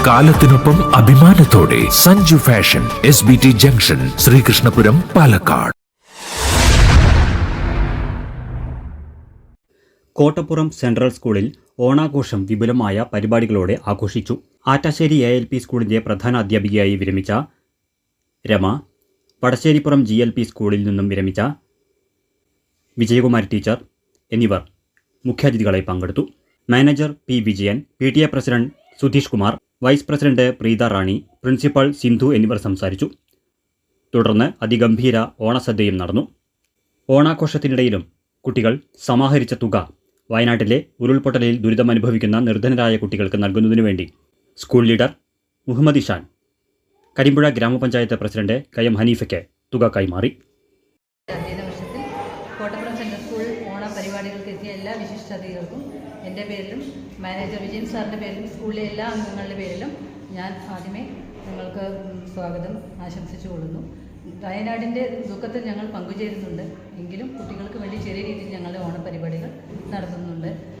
കാലത്തിനൊപ്പം അഭിമാനത്തോടെ Sanju fashion SBT junction, Sreekrishnapuram, Palakkad. Kottappuram central സ്കൂളിൽ ഓണാഘോഷം വിപുലമായ പരിപാടികളോടെ ആഘോഷിച്ചു. ആറ്റാശ്ശേരി ALP സ്കൂളിന്റെ പ്രധാന അധ്യാപികയായി വിരമിച്ച രമ, വടശ്ശേരിപ്പുറം GLP സ്കൂളിൽ നിന്നും വിരമിച്ച വിജയകുമാരി ടീച്ചർ എന്നിവർ മുഖ്യാതിഥികളായി പങ്കെടുത്തു. Manager P. Vijayan, PTA president Sudheesh Kumar, vice president Preetha Rani, principal Sindhu എന്നിവർ സംസാരിച്ചു. തുടർന്ന് അതിഗംഭീര ഓണസദ്യയും നടന്നു. ഓണാഘോഷത്തിനിടയിലും കുട്ടികൾ സമാഹരിച്ച തുക വയനാട്ടിലെ ഉരുൾപൊട്ടലിൽ ദുരിതമനുഭവിക്കുന്ന നിർധനരായ കുട്ടികൾക്ക് നൽകുന്നതിനു വേണ്ടി സ്കൂൾ ലീഡർ മുഹമ്മദ് ഇഷാൻ കരിമ്പുഴ ഗ്രാമപഞ്ചായത്ത് പ്രസിഡന്റ് KM ഹനീഫയ്ക്ക് തുക കൈമാറി. അധ്യയന വർഷത്തിൽ കോട്ടപ്പുറം സെൻട്രൽ സ്കൂൾ ഓണ പരിപാടികൾക്ക് എത്തിയ എല്ലാ വിശിഷ്ടാതിഥികൾക്കും എൻ്റെ പേരിലും മാനേജർ വിജയൻ സാറിൻ്റെ പേരിലും സ്കൂളിലെ എല്ലാ അംഗങ്ങളുടെ പേരിലും ഞാൻ ആദ്യമേ നിങ്ങൾക്ക് സ്വാഗതം ആശംസിച്ചു കൊള്ളുന്നു. വയനാടിൻ്റെ ദുഃഖത്തിൽ ഞങ്ങൾ പങ്കുചേരുന്നുണ്ട് എങ്കിലും കുട്ടികൾക്ക് വേണ്ടി ചെറിയ രീതിയിൽ ഞങ്ങളുടെ ഓണപരിപാടികൾ നടത്തുന്നുണ്ട്.